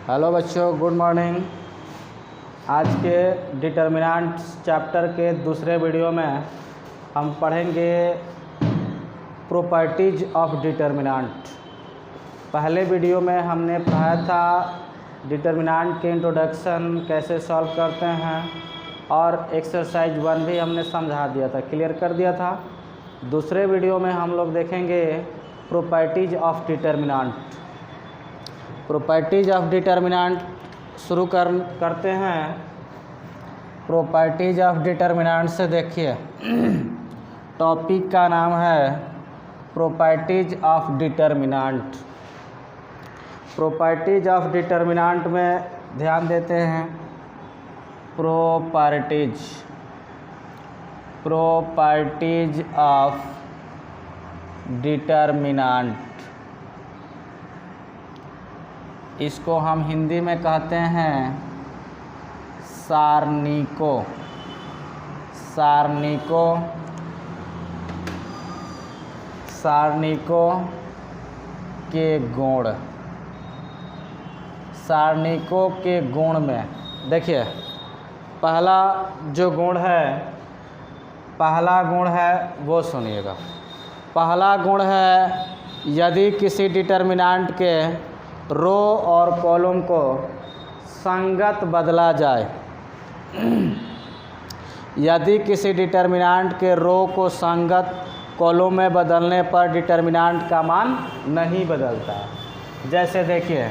Hello बच्चों, good morning. आज के डिटर्मिनेंट्स चैप्टर के दूसरे वीडियो में हम पढ़ेंगे प्रॉपर्टीज ऑफ डिटर्मिनेंट। पहले वीडियो में हमने पढ़ा था डिटर्मिनेंट के इंट्रोडक्शन कैसे सॉल्व करते हैं, और एक्सरसाइज 1 भी हमने समझा दिया था, क्लियर कर दिया था। दूसरे वीडियो में हम लोग देखेंगे properties of determinant. Properties of determinant शुरू करते हैं। प्रॉपर्टीज ऑफ डिटर्मिनेंट से देखिए, टॉपिक का नाम है properties of determinant. Properties of determinant में ध्यान देते हैं प्रॉपर्टीज ऑफ डिटर्मिनेंट। इसको हम हिंदी में कहते हैं सारणिकों के गुण। सारणिकों के गुण में देखिए, पहला गुण है वो सुनिएगा। पहला गुण है, यदि किसी डिटर्मिनेंट के रो और कॉलम को संगत बदला जाए। यदि किसी डिटर्मिनेंट के रो को संगत कॉलम में बदलने पर डिटर्मिनेंट का मान नहीं बदलता है। जैसे देखिए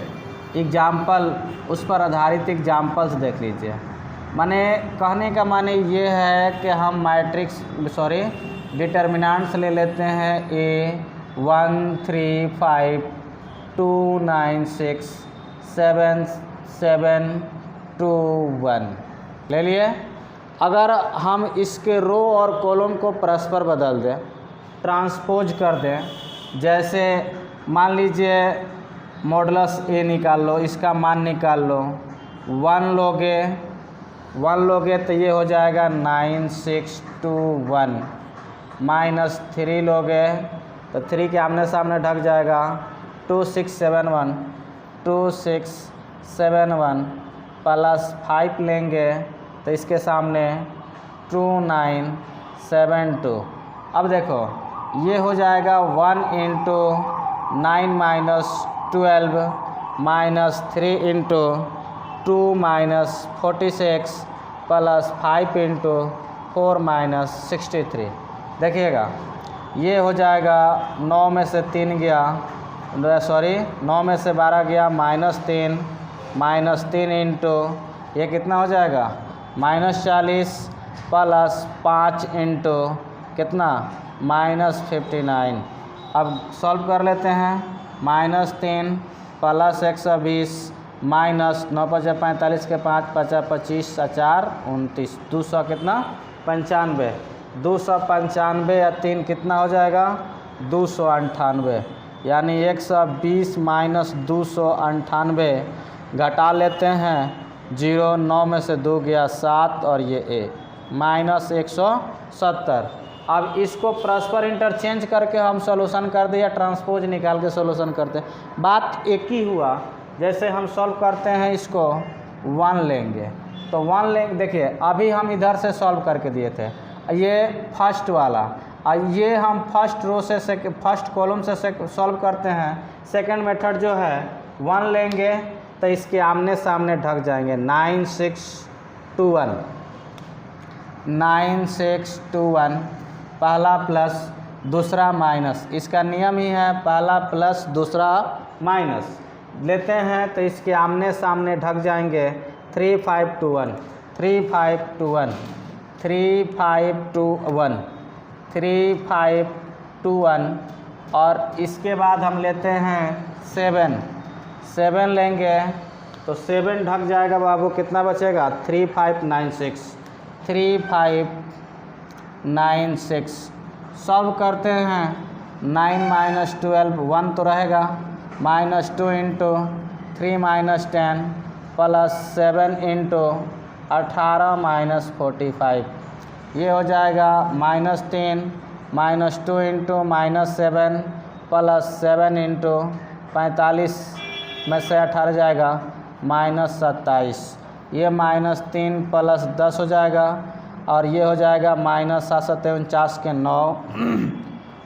एग्जाम्पल, उस पर आधारित एग्जाम्पल्स देख लीजिए। माने कहने का माने ये है कि हम डिटर्मिनेंट्स ले लेते हैं A 1 3 5 2 9 6 7 7 2 1 ले लिए। अगर हम इसके रो और कॉलम को परस्पर बदल दें, ट्रांसपोज कर दें, जैसे मान लीजिए मॉडुलस A निकाल लो, इसका मान निकाल लो। 1 लोगे तो ये हो जाएगा 9 6 2 1। माइनस 3 लोगे तो 3 के आमने सामने ढक जाएगा। 2 6 7 1 2 6 7 1 प्लस 5 लेंगे तो इसके सामने 2 9 7 2। अब देखो ये हो जाएगा 1 into 9 minus 12 minus 3 into 2 minus 46 plus 5 into 4 minus 63। देखिएगा ये हो जाएगा 9 में से 3 गया, 9 में से 12 गया, -3 इंटू ये कितना हो जाएगा -40 प्लस 5 इंटू कितना -59। अब सॉल्व कर लेते हैं। -3 प्लस 120 माइनस 9 5 45 के 5 5 25 4 29 200 कितना 95। 295 या 3 कितना हो जाएगा 298। यानी 120 माइनस 298 घटा लेते हैं 0। 9 में से 2 गया 7 और ये A माइनस 170। अब इसको परस्पर इंटरचेंज करके हम सॉल्यूशन कर दे या ट्रांसपोज निकाल के सॉल्यूशन करते हैं, बात एक ही हुआ। जैसे हम सॉल्व करते हैं, इसको 1 लेंगे तो 1 लेंगे। देखिए अभी हम इधर से सॉल्व करके दिए थे, ये फर्स्ट वाला, और ये हम फर्स्ट रो से फर्स्ट कॉलम से सॉल्व करते हैं। सेकंड मेथड जो है 1 लेंगे तो इसके आमने सामने ढक जाएंगे। 9 6 2 1 9 6 2 1, पहला प्लस दूसरा माइनस, इसका नियम ही है पहला प्लस दूसरा माइनस लेते हैं तो इसके आमने सामने ढक जाएंगे। 3 5 2 1 3 5 2 1 3 5 2 1 3 5 2 1, और इसके बाद हम लेते हैं 7 लेंगे तो 7 ढक जाएगा बाबू, कितना बचेगा 3 5 9 6 3 5 9 6। सॉल्व करते हैं 9 माइनस 12 1 तो रहेगा, -2 into 3 minus 10 plus 7 into 18 minus 45। ये हो जाएगा -3 -2 इंटू -7 प्लस 7 इंटू 45 में से 18 जाएगा -27, ये -3 + 10 हो जाएगा और ये हो जाएगा -7 49 के 9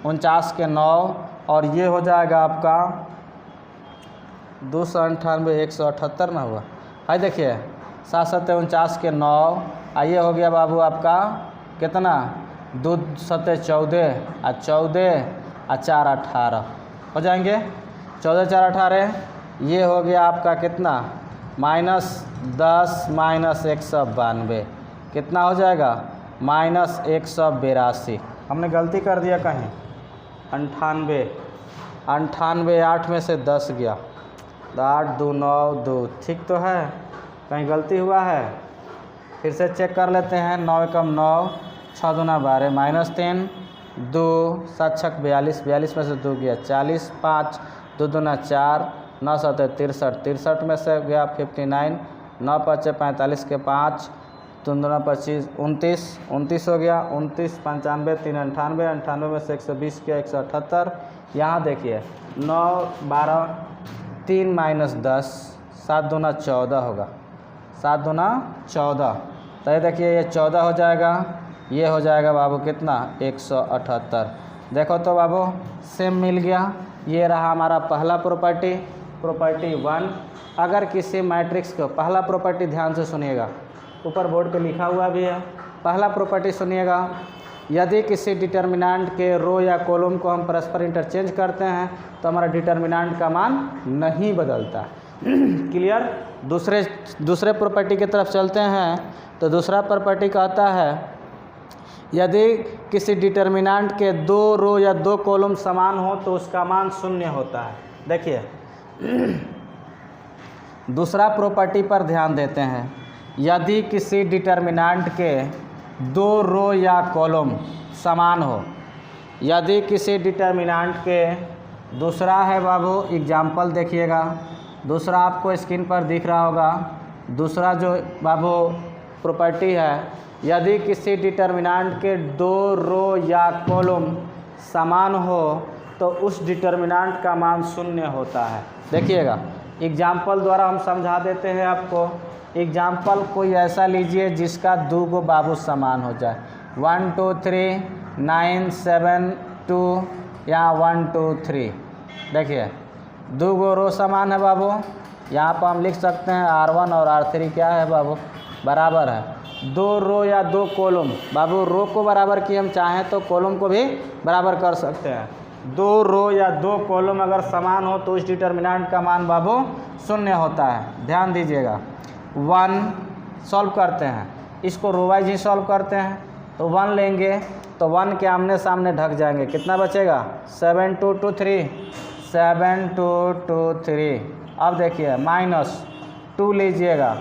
49 के 9 और ये हो जाएगा आपका 298 178 ना हुआ। भाई देखिए 7 49 के 9 ये हो गया बाबू आपका कितना 2 7 14 और 14 और 4 18 हो जाएंगे। 14 4 18 ये हो गया आपका कितना -10 -192 कितना हो जाएगा -182। हमने गलती कर दिया कहीं 98 8 में से 10 गया 8 2 9 2 ठीक तो है, कहीं गलती हुआ है। फिर से चेक कर लेते हैं 9 एकम 9 6 दूना 12 -3 2 7 6 42 42 में से 2 गया 40 5 2 दूना 4 9 7 63 63 में से गया 59 9 5 45 के 5 3 दूना 25 29 29 हो गया 29 95 3 98 98 में से 120 गया 178। यहाँ देखिए 9 12 3 -10 7 दूना 14 होगा 7 दूना 14 तो ये देखिए ये 14 हो जाएगा, ये हो जाएगा बाबू कितना 178। देखो तो बाबू सेम मिल गया। ये रहा हमारा पहला प्रॉपर्टी 1। अगर किसी मैट्रिक्स को पहला प्रॉपर्टी ध्यान से सुनिएगा, ऊपर बोर्ड पे लिखा हुआ भी है। पहला प्रॉपर्टी सुनिएगा, यदि किसी डिटर्मिनेंट के रो या कॉलम को हम परस्पर इंटरचेंज करते हैं तो हमारा डिटर्मिनेंट का मान नहीं बदलता। क्लियर। दूसरे प्रॉपर्टी की तरफ चलते हैं तो दूसरा प्रॉपर्टी कहता है यदि किसी डिटर्मिनेंट के 2 रो या 2 कॉलम समान हो तो उसका मान 0 होता है। देखिए दूसरा प्रॉपर्टी पर ध्यान देते हैं, यदि किसी डिटर्मिनेंट के 2 रो या कॉलम समान हो, यदि किसी डिटर्मिनेंट के दूसरा है बाबू एग्जाम्पल देखिएगा, दूसरा आपको स्क्रीन पर दिख रहा होगा। दूसरा जो बाबू प्रॉपर्टी है, यदि किसी डिटर्मिनेंट के 2 रो या कॉलम समान हो तो उस डिटर्मिनेंट का मान 0 होता है। देखिएगा एग्जाम्पल द्वारा हम समझा देते हैं आपको। एग्जाम्पल कोई ऐसा लीजिए जिसका 2 गो बाबू समान हो जाए 1 2 3 9 7 2 या 1 2 3। देखिए 2 गो रो समान है बाबू, यहाँ पर हम लिख सकते हैं R1 और R3 क्या है बाबू बराबर है। 2 रो या 2 कॉलम बाबू, रो को बराबर की हम चाहें तो कॉलम को भी बराबर कर सकते हैं। 2 रो या 2 कॉलम अगर समान हो तो उस डिटर्मिनेंट का मान बाबू 0 होता है। ध्यान दीजिएगा। 1 सॉल्व करते हैं, इसको रो वाइज ही सॉल्व करते हैं तो 1 लेंगे तो 1 के आमने सामने ढक जाएंगे, कितना बचेगा 7 2 2 3 7 2 2 3। अब देखिए -2 लीजिएगा,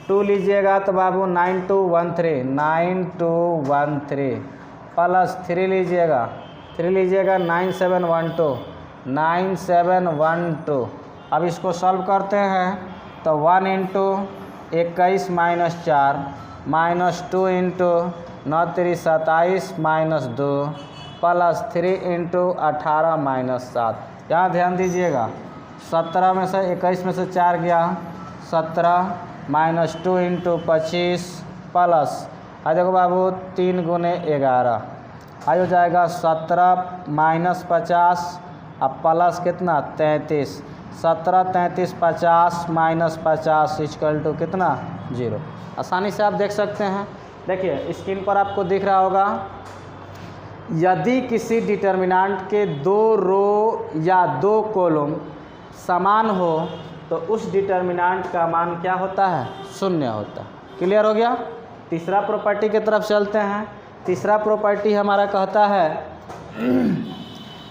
2 लीजिएगा तो बाबू 9 2 1 3 9 2 1 3 +3 लीजिएगा 3 लीजिएगा 9 7 1 2 9 7 1 2। अब इसको सॉल्व करते हैं तो 1 इंटू 21 -4 -2 इंटू 9 3 27 -2 +3 इंटू 18 -7। यहाँ ध्यान दीजिएगा 17 में से 21 में से 4 गया 17 -2 इंटू 25 प्लस देखो बाबू 3 गुने 11 हो जाएगा 17 -50 अब प्लस कितना 33 17 33 50 -50 इक्वल टू कितना 0। आसानी से आप देख सकते हैं। देखिए स्क्रीन पर आपको दिख रहा होगा, यदि किसी डिटर्मिनेंट के 2 रो या 2 कॉलम समान हो तो उस डिटर्मिनेंट का मान क्या होता है 0 होता है। क्लियर हो गया। तीसरा प्रॉपर्टी की तरफ चलते हैं। तीसरा प्रॉपर्टी हमारा कहता है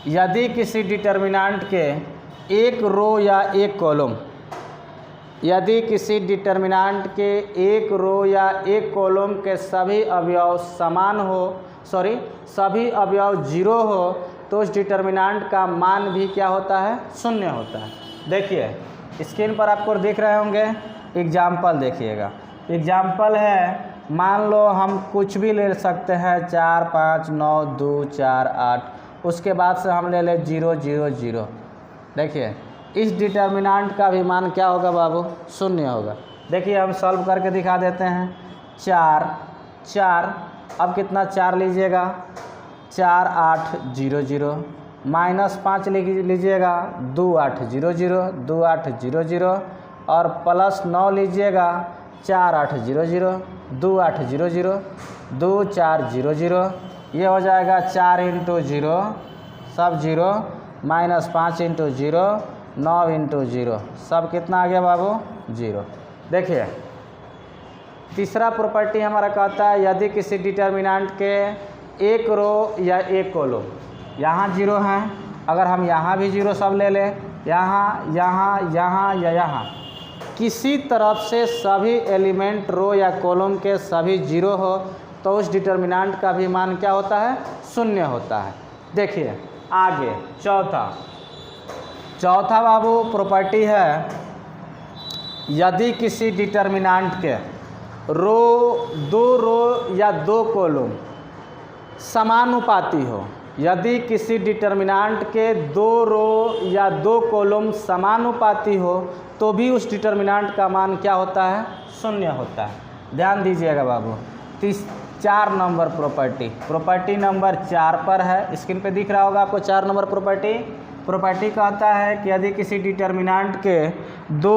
यदि किसी डिटर्मिनेंट के 1 रो या 1 कॉलम, यदि किसी डिटर्मिनेंट के 1 रो या 1 कॉलम के सभी अवयव समान हो, सभी अवयव 0 हो तो उस डिटर्मिनेंट का मान भी क्या होता है 0 होता है। देखिए स्क्रीन पर आपको दिख रहे होंगे, एग्जाम्पल देखिएगा। एग्जाम्पल है, मान लो हम कुछ भी ले सकते हैं 4 5 9 2 4 8, उसके बाद से हम ले लें 0 0 0। देखिए इस डिटर्मिनेंट का भी मान क्या होगा बाबू? शून्य होगा। देखिए हम सॉल्व करके दिखा देते हैं। 4 अब कितना 4 लीजिएगा, 4 8 0 0 -5 लीजिएगा, 2 8 0 0 2 8 0 0 और +9 लीजिएगा, 4 8 0 0 2 8 0 0 2 4 0 0। ये हो जाएगा 4 × 0 सब 0 -5 × 0 9 × 0 सब कितना आ गया बाबू? 0। देखिए तीसरा प्रॉपर्टी हमारा कहता है यदि किसी डिटर्मिनेंट के एक रो या एक कॉलम, यहाँ 0 है, अगर हम यहाँ भी 0 सब ले लें, यहाँ यहाँ यहाँ या यहाँ, किसी तरफ से सभी एलिमेंट रो या कॉलम के सभी 0 हो तो उस डिटर्मिनेंट का भी मान क्या होता है? शून्य होता है। देखिए आगे चौथा बाबू प्रॉपर्टी है यदि किसी डिटर्मिनेंट के दो रो या दो कॉलम समानुपाती हो, यदि किसी डिटर्मिनेंट के 2 रो या 2 कॉलम समानुपाती हो तो भी उस डिटर्मिनेंट का मान क्या होता है? शून्य होता है। ध्यान दीजिएगा बाबू। 4 नंबर प्रॉपर्टी नंबर 4 पर है, स्क्रीन पे दिख रहा होगा आपको 4 नंबर प्रॉपर्टी कहता है कि यदि किसी डिटर्मिनेंट के 2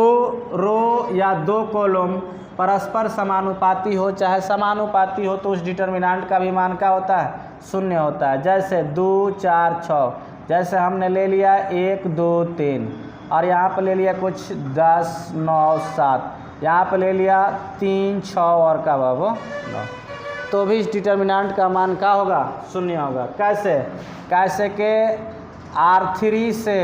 रो या 2 कॉलम परस्पर समानुपाती हो, चाहे समानुपाती हो, तो उस डिटर्मिनेंट का भी मान क्या होता है? शून्य होता है। जैसे 2 4 6, जैसे हमने ले लिया 1 2 3 और यहाँ पर ले लिया कुछ 10 9 7, यहाँ पर ले लिया 3 6 और का बाबू 9, तो भी इस डिटर्मिनेंट का मान क्या होगा? शून्य होगा। कैसे के R3 से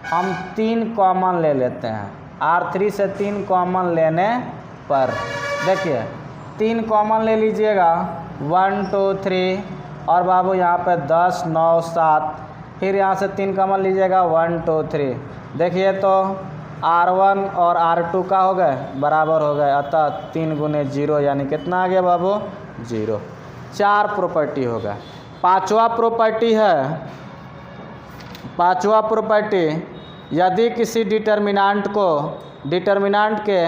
हम 3 कॉमन ले लेते हैं। R3 से 3 कॉमन लेने पर देखिए 3 कॉमन ले लीजिएगा, 1 2 3 और बाबू यहाँ पे 10 9 7, फिर यहाँ से 3 कॉमन लीजिएगा, 1 2 3। देखिए तो R1 और R2 का हो गए बराबर हो गए, अतः 3 × 0 यानी कितना आ गया बाबू? 0। 4 प्रॉपर्टी हो गया। पांचवा प्रॉपर्टी यदि किसी डिटर्मिनेंट के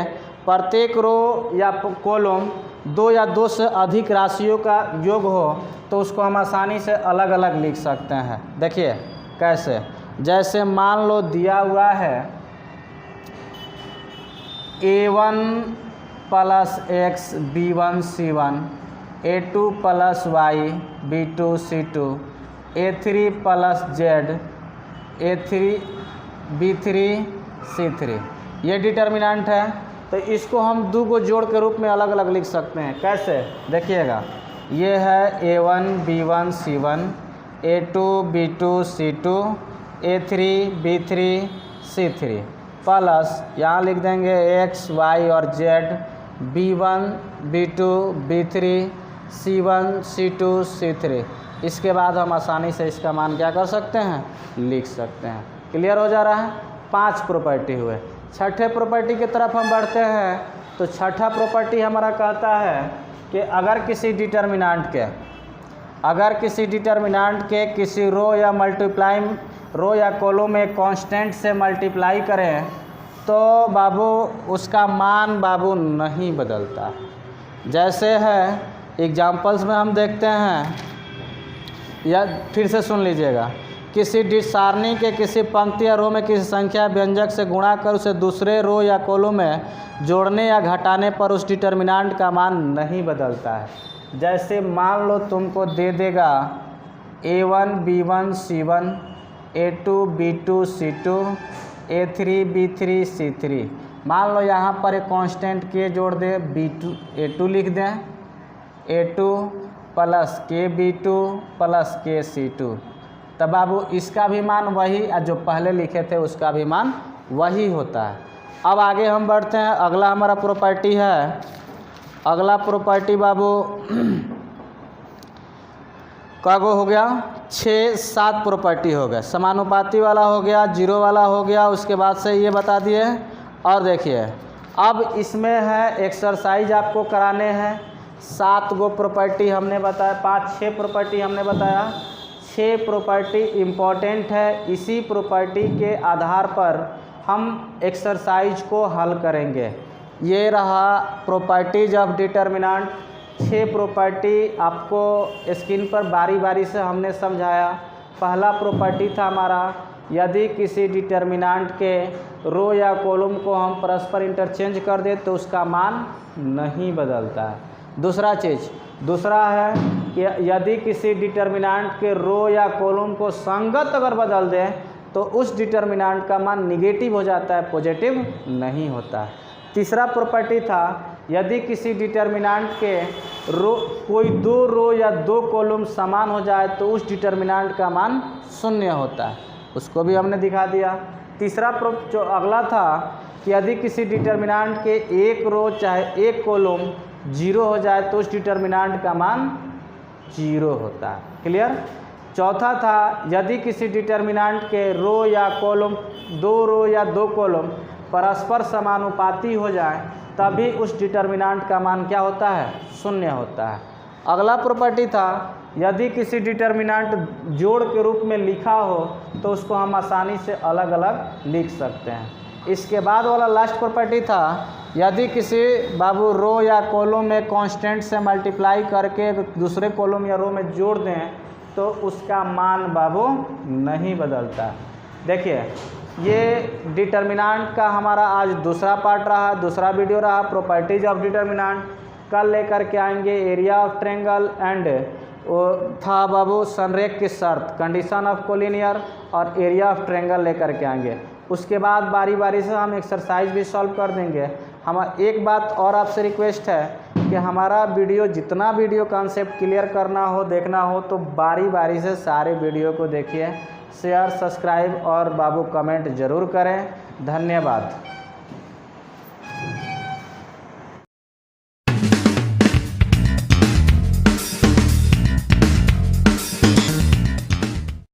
प्रत्येक रो या कॉलम 2 या 2 से अधिक राशियों का योग हो तो उसको हम आसानी से अलग अलग लिख सकते हैं। देखिए कैसे, जैसे मान लो दिया हुआ है A1 + X B1 C1, A2 + Y B2 C2, A3 + Z A3 B3 C3, ये डिटर्मिनेंट है। तो इसको हम 2 को जोड़ के रूप में अलग अलग लिख सकते हैं। कैसे? देखिएगा, ये है A1 B1 C1, A2 B2 C2, A3 B3 C3 plus यहाँ लिख देंगे X Y और Z B1 B2 B3 C1 C2 C3। इसके बाद हम आसानी से इसका मान क्या कर सकते हैं? लिख सकते हैं। क्लियर हो जा रहा है? 5 प्रॉपर्टी हुए। छठे प्रॉपर्टी की तरफ हम बढ़ते हैं। तो छठा प्रॉपर्टी हमारा कहता है कि अगर किसी डिटर्मिनेंट के किसी रो या कॉलम में कांस्टेंट से मल्टीप्लाई करें तो बाबू उसका मान बाबू नहीं बदलता। जैसे है एग्जाम्पल्स में हम देखते हैं, या फिर से सुन लीजिएगा, किसी सारणी के किसी पंक्ति या रो में किसी संख्या व्यंजक से गुणा कर उसे दूसरे रो या कॉलम में जोड़ने या घटाने पर उस डिटर्मिनेंट का मान नहीं बदलता है। जैसे मान लो तुमको दे देगा A1 B1 C1, A2 B2 C2, A3 B3 C3। मान लो यहाँ पर एक कांस्टेंट के जोड़ दे A2 लिख दें, A2 + K B2 + K C2, तब बाबू इसका भी मान वही जो पहले लिखे थे उसका भी मान वही होता है। अब आगे हम बढ़ते हैं। अगला हमारा प्रॉपर्टी है, अगला प्रॉपर्टी बाबू कागो हो गया, 6-7 प्रॉपर्टी हो गया। समानुपाती वाला हो गया, जीरो वाला हो गया, उसके बाद से ये बता दिए। और देखिए अब इसमें है एक्सरसाइज आपको कराने हैं। 7 गो प्रॉपर्टी हमने बताया, 5-6 प्रॉपर्टी हमने बताया, 6 प्रॉपर्टी इम्पोर्टेंट है। इसी प्रॉपर्टी के आधार पर हम एक्सरसाइज को हल करेंगे। ये रहा प्रॉपर्टीज ऑफ डिटर्मिनेंट। 6 प्रॉपर्टी आपको स्क्रीन पर बारी बारी से हमने समझाया। पहला प्रॉपर्टी था हमारा, यदि किसी डिटर्मिनेंट के रो या कॉलम को हम परस्पर इंटरचेंज कर दें तो उसका मान नहीं बदलता है। दूसरा है कि यदि किसी डिटर्मिनेंट के रो या कॉलम को संगत अगर बदल दें तो उस डिटर्मिनेंट का मान निगेटिव हो जाता है, पॉजिटिव नहीं होता है। तीसरा प्रॉपर्टी था, यदि किसी डिटर्मिनेंट के कोई 2 रो या 2 कॉलम समान हो जाए तो उस डिटर्मिनेंट का मान 0 होता है, उसको भी हमने दिखा दिया। तीसरा जो अगला था कि यदि किसी डिटर्मिनेंट के 1 रो चाहे 1 कॉलम 0 हो जाए तो उस डिटर्मिनेंट का मान 0 होता है। क्लियर। चौथा था, यदि किसी डिटर्मिनेंट के रो या कॉलम 2 रो या 2 कॉलम परस्पर समानुपाती हो जाए तभी उस डिटर्मिनेंट का मान क्या होता है, 0 होता है। अगला प्रॉपर्टी था, यदि किसी डिटर्मिनेंट जोड़ के रूप में लिखा हो तो उसको हम आसानी से अलग अलग लिख सकते हैं। इसके बाद वाला लास्ट प्रॉपर्टी था, यदि किसी बाबू रो या कॉलम में कांस्टेंट से मल्टीप्लाई करके दूसरे कॉलम या रो में जोड़ दें तो उसका मान बाबू नहीं बदलता। देखिए, ये डिटर्मिनेंट का हमारा आज दूसरा पार्ट रहा, दूसरा वीडियो रहा प्रॉपर्टीज ऑफ डिटर्मिनेंट। कल लेकर के आएंगे एरिया ऑफ ट्रायंगल एंड वो था बाबू संरेख की शर्त, कंडीशन ऑफ कोलिनियर, और एरिया ऑफ ट्रायंगल लेकर के आएंगे। उसके बाद बारी बारी से हम एक्सरसाइज भी सॉल्व कर देंगे। हम एक बात और आपसे रिक्वेस्ट है कि हमारा वीडियो जितना वीडियो कॉन्सेप्ट क्लियर करना हो, देखना हो तो बारी बारी से सारे वीडियो को देखिए, शेयर, सब्सक्राइब और बाबू कमेंट ज़रूर करें। धन्यवाद।